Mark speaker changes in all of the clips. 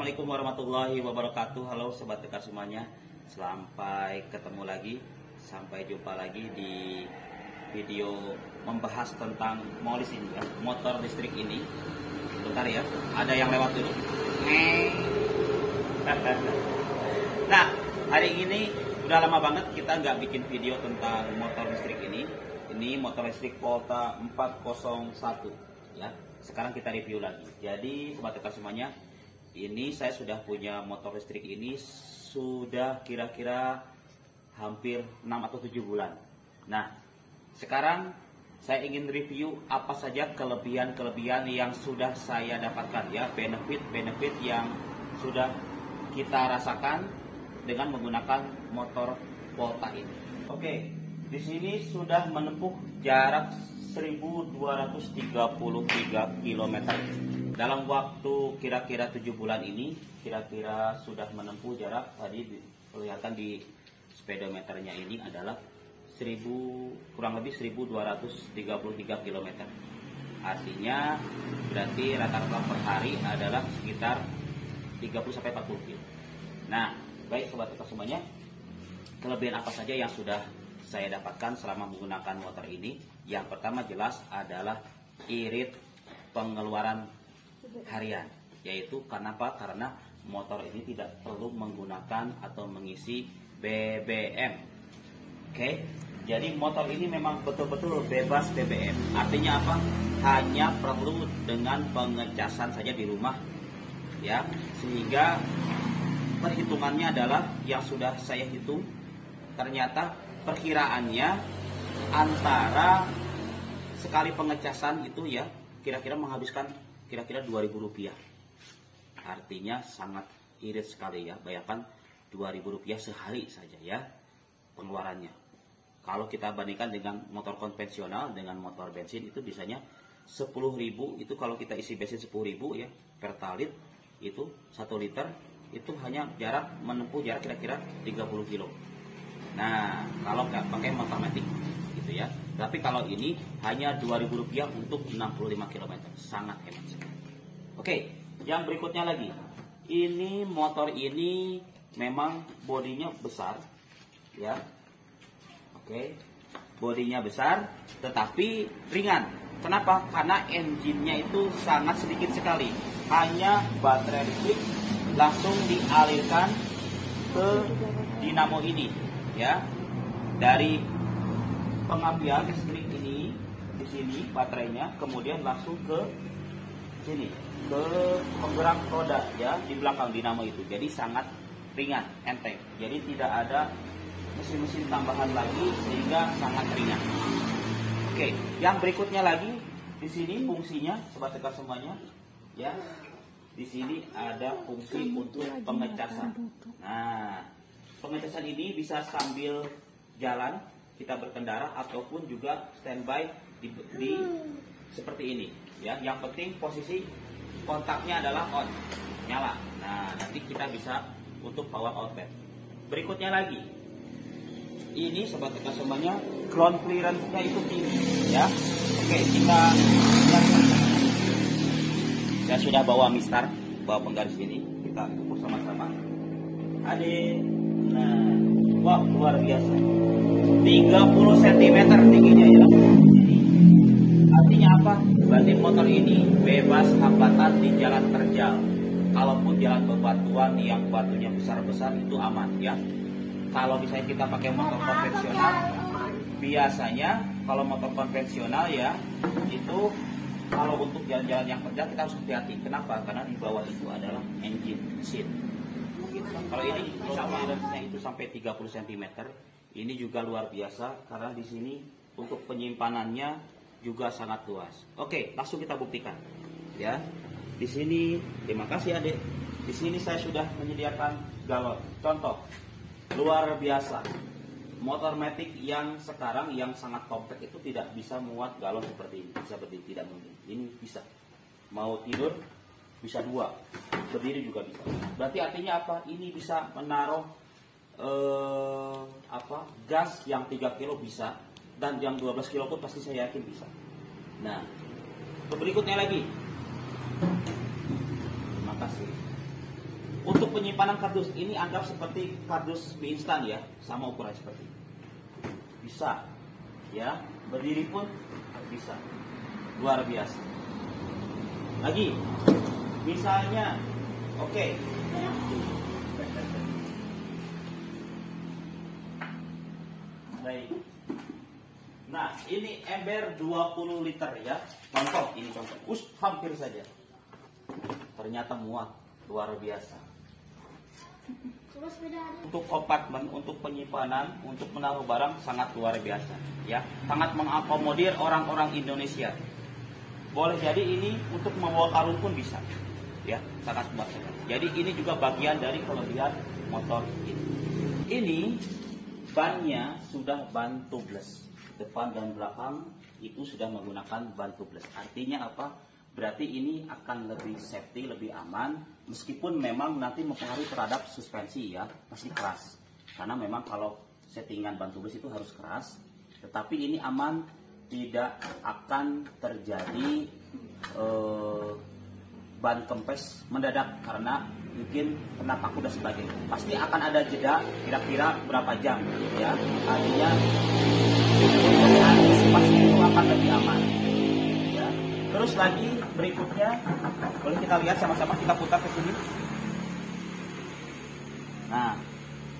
Speaker 1: Assalamualaikum warahmatullahi wabarakatuh. Halo sobat dekat semuanya. Sampai ketemu lagi, sampai jumpa lagi di video membahas tentang molis ini ya, motor listrik ini. Bentar ya, ada yang lewat dulu. Nah, hari ini udah lama banget kita nggak bikin video tentang motor listrik ini. Ini motor listrik Volta 401 ya. Sekarang kita review lagi. Jadi sobat dekat semuanya, ini saya sudah punya motor listrik ini sudah kira-kira hampir 6 atau 7 bulan. Nah, sekarang saya ingin review apa saja kelebihan-kelebihan yang sudah saya dapatkan ya, benefit-benefit yang sudah kita rasakan dengan menggunakan motor Volta ini. Oke, di sini sudah menempuh jarak 1233 km. Dalam waktu kira-kira 7 bulan ini, kira-kira sudah menempuh jarak, tadi kelihatan di speedometernya ini adalah kurang lebih 1233 km. Artinya berarti rata-rata per hari adalah sekitar 30-40 km. Nah, baik sobat kita semuanya, kelebihan apa saja yang sudah saya dapatkan selama menggunakan motor ini? Yang pertama jelas adalah irit pengeluaran harian, yaitu kenapa? Karena motor ini tidak perlu menggunakan atau mengisi BBM. Oke, jadi motor ini memang betul-betul bebas BBM. Artinya apa? Hanya perlu dengan pengecasan saja di rumah, ya. Sehingga perhitungannya adalah yang sudah saya hitung, ternyata perkiraannya antara sekali pengecasan itu ya kira-kira menghabiskan kira-kira Rp2.000. Artinya sangat irit sekali ya. Bayangkan Rp2.000 sehari saja ya pengeluarannya. Kalau kita bandingkan dengan motor konvensional dengan motor bensin itu biasanya 10.000, itu kalau kita isi bensin 10.000 ya per talit, itu 1 liter itu hanya menempuh jarak kira-kira 30 kilo. Nah, kalau nggak pakai motor matic gitu ya. Tapi kalau ini hanya Rp2.000 untuk 65 km. Sangat hemat sekali. Oke, yang berikutnya lagi. Ini motor ini memang bodinya besar ya. Oke. Bodinya besar tetapi ringan. Kenapa? Karena engine-nya itu sangat sedikit sekali. Hanya baterai listrik langsung dialirkan ke dinamo ini ya. Dari pengambilan listrik ini di sini baterainya, kemudian langsung ke sini ke penggerak roda ya di belakang dinamo itu. Jadi sangat ringan, enteng. Jadi tidak ada mesin-mesin tambahan lagi sehingga sangat ringan. Oke, yang berikutnya lagi di sini fungsinya sobat dekat semuanya ya. Di sini ada fungsi untuk pengecasan. Nah, pengecasan ini bisa sambil jalan kita berkendara ataupun juga standby di seperti ini ya. Yang penting posisi kontaknya adalah on, nyala. Nah, nanti kita bisa untuk power outlet. Berikutnya lagi, ini sobat dekat semuanya ground clearance-nya itu tinggi ya. Oke, kita saya sudah bawa mistar, bawa penggaris ini, kita ukur sama-sama. Nah, wow, luar biasa. 30 cm tingginya ya. Artinya apa? Berarti motor ini bebas hambatan di jalan terjal. Kalaupun jalan bebatuan yang batunya besar-besar itu aman ya. Kalau misalnya kita pakai motor konvensional, biasanya kalau motor konvensional ya itu kalau untuk jalan-jalan yang terjal kita harus hati-hati. Kenapa? Karena di bawah itu adalah engine mesin. Gitu. Kalau ini bisa clearance-nya itu sampai 30 cm. Ini juga luar biasa karena di sini untuk penyimpanannya juga sangat luas. Oke, langsung kita buktikan. Ya. Di sini, terima kasih Adik. Di sini saya sudah menyediakan galon. Contoh, luar biasa. Motor matic yang sekarang yang sangat compact itu tidak bisa muat galon seperti ini. Bisa berdiri, tidak mungkin. Ini bisa. Mau tidur bisa 2, berdiri juga bisa. Berarti artinya apa? Ini bisa menaruh gas yang 3 kilo bisa, dan yang 12 kilo pun pasti saya yakin bisa. Nah, berikutnya lagi. Terima kasih. Untuk penyimpanan kardus ini anggap seperti kardus mie instan ya, sama ukuran seperti ini. Bisa, ya, berdiri pun bisa, luar biasa. Lagi, misalnya, oke. Baik. Nah, ini ember 20 liter ya. Contoh, ini contoh. Hampir saja. Ternyata muat, luar biasa. Untuk kompartemen, untuk penyimpanan, untuk menaruh barang sangat luar biasa, ya. Sangat mengakomodir orang-orang Indonesia. Boleh jadi ini untuk membawa karung pun bisa, ya. Sangat muat sekali. Jadi ini juga bagian dari kelebihan motor ini. Ini bannya sudah ban tubeless, depan dan belakang itu sudah menggunakan ban tubeless. Artinya apa? Berarti ini akan lebih safety, lebih aman, meskipun memang nanti mempengaruhi terhadap suspensi ya, masih keras. Karena memang kalau settingan ban tubeless itu harus keras, tetapi ini aman, tidak akan terjadi ban kempes mendadak karena mungkin kena paku dan sebagainya. Pasti akan ada jeda kira-kira berapa jam ya. Artinya antisipasi itu akan lebih aman. Ya. Terus lagi berikutnya boleh kita lihat sama-sama, kita putar ke sini. Nah,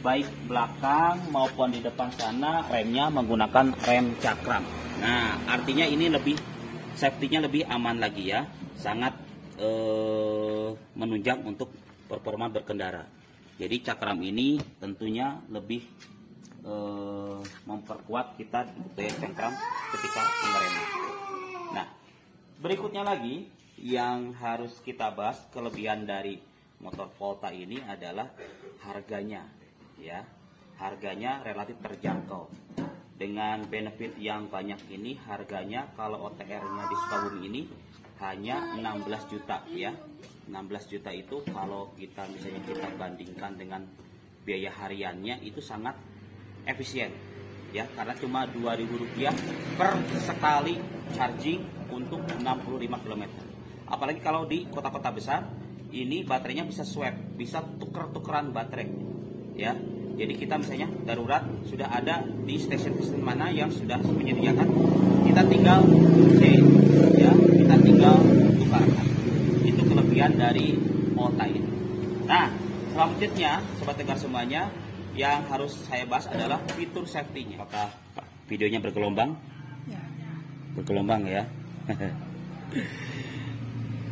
Speaker 1: baik belakang maupun di depan sana remnya menggunakan rem cakram. Nah, artinya ini lebih safety-nya lebih aman lagi ya. Sangat menunjang untuk performa berkendara. Jadi cakram ini tentunya lebih memperkuat kita daya cakram ketika mengerem. Nah, berikutnya lagi yang harus kita bahas kelebihan dari motor Volta ini adalah harganya, ya. Harganya relatif terjangkau. Dengan benefit yang banyak ini, harganya kalau OTR-nya di Sukabumi ini hanya 16 juta ya. 16 juta itu kalau kita misalnya kita bandingkan dengan biaya hariannya itu sangat efisien ya, karena cuma Rp2.000 per sekali charging untuk 65 km. Apalagi kalau di kota-kota besar ini baterainya bisa swap, bisa tuker-tukeran baterai ya. Jadi kita misalnya darurat sudah ada di stasiun-stasiun mana yang sudah menyediakan, kita tinggal ya, kita tinggal tukarkan. Itu kelebihan dari Volta ini. Nah, selanjutnya Sobat Tegar semuanya, yang harus saya bahas adalah fitur safety-nya. Apakah videonya bergelombang? Ya. Bergelombang ya.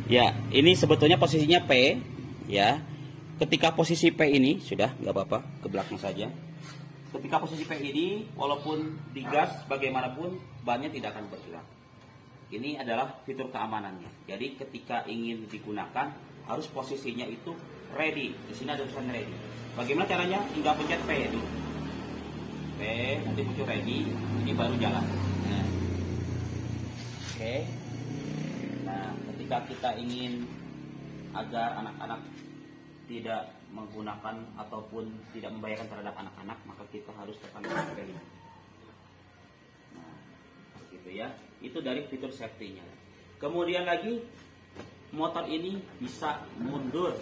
Speaker 1: Ya, ini sebetulnya posisinya P ya. Ketika posisi P ini sudah nggak apa-apa, ke belakang saja. Ketika posisi P ini, walaupun digas bagaimanapun bannya tidak akan bergerak. Ini adalah fitur keamanannya. Jadi ketika ingin digunakan harus posisinya itu ready. Di sini ada tulisan ready. Bagaimana caranya? Tinggal pencet P dulu. P nanti muncul ready. Ini baru jalan. Nah. Oke. Nah, ketika kita ingin agar anak-anak tidak menggunakan ataupun tidak membahayakan terhadap anak-anak, maka kita harus tekan P. Nah, gitu ya. Itu dari fitur safety-nya. Kemudian lagi motor ini bisa mundur.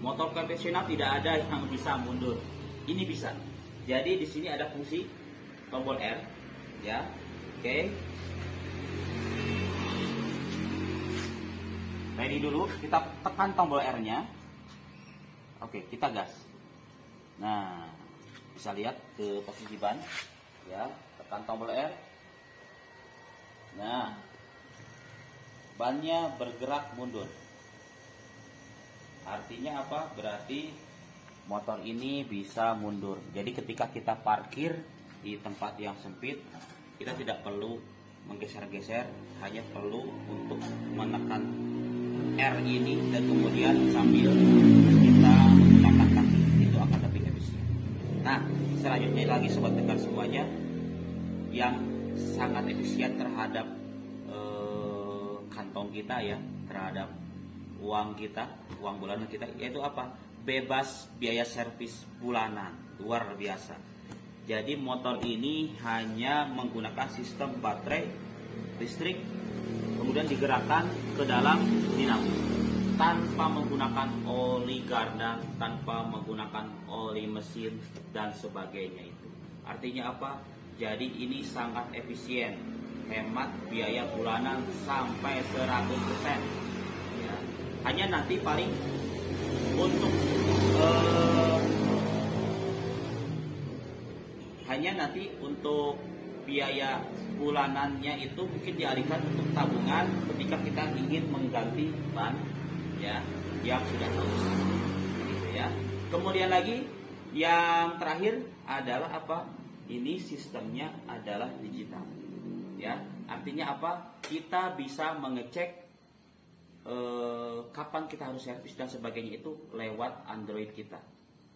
Speaker 1: Motor konvensional tidak ada yang bisa mundur. Ini bisa. Jadi di sini ada fungsi tombol R, ya. Oke. Ready dulu, kita tekan tombol R-nya. Oke, kita gas. Nah, bisa lihat ke posisi ban, ya. Tekan tombol R. Nah, bannya bergerak mundur. Artinya apa? Berarti motor ini bisa mundur. Jadi ketika kita parkir di tempat yang sempit, kita tidak perlu menggeser-geser, hanya perlu untuk menekan R ini dan kemudian sambil kita menggunakan kaki, itu akan lebih efisien. Nah, selanjutnya lagi Sobat Tegar semuanya, yang sangat efisien terhadap kantong kita ya, terhadap uang kita, uang bulanan kita, yaitu apa? Bebas biaya servis bulanan, luar biasa. Jadi motor ini hanya menggunakan sistem baterai listrik, kemudian digerakkan ke dalam dinamo. tanpa menggunakan oli gardan, tanpa menggunakan oli mesin dan sebagainya itu. Artinya apa? Jadi ini sangat efisien, hemat biaya bulanan sampai 100%. Ya. Hanya nanti paling untuk biaya bulanannya itu mungkin dialihkan untuk tabungan ketika kita ingin mengganti ban ya yang sudah halus gitu ya. Kemudian lagi yang terakhir adalah apa? Ini sistemnya adalah digital ya. Artinya apa? Kita bisa mengecek kapan kita harus servis dan sebagainya itu lewat Android kita.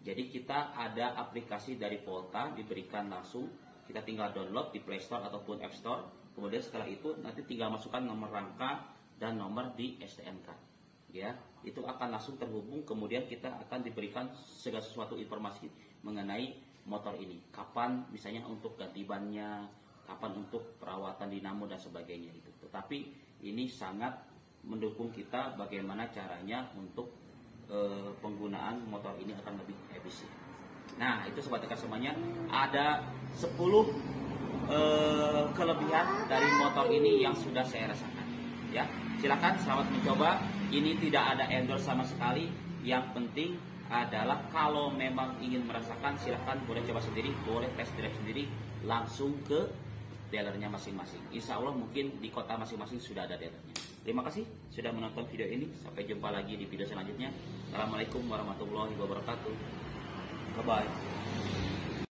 Speaker 1: Jadi kita ada aplikasi dari Volta diberikan langsung, kita tinggal download di Play Store ataupun App Store. Kemudian setelah itu nanti tinggal masukkan nomor rangka dan nomor di STNK. Ya, itu akan langsung terhubung. Kemudian kita akan diberikan segala sesuatu informasi mengenai motor ini. Kapan misalnya untuk ganti bannya, kapan untuk perawatan dinamo dan sebagainya itu. Tetapi ini sangat mendukung kita bagaimana caranya untuk penggunaan motor ini akan lebih efisien. Nah, itu sobat TK semuanya, ada 10 kelebihan dari motor ini yang sudah saya rasakan. Ya, silakan selamat mencoba. Ini tidak ada endorse sama sekali. Yang penting adalah kalau memang ingin merasakan, silakan boleh coba sendiri, boleh test drive sendiri langsung ke dealernya masing-masing. Insya Allah mungkin di kota masing-masing sudah ada dealernya. Terima kasih sudah menonton video ini. Sampai jumpa lagi di video selanjutnya. Assalamualaikum warahmatullahi wabarakatuh. Bye-bye.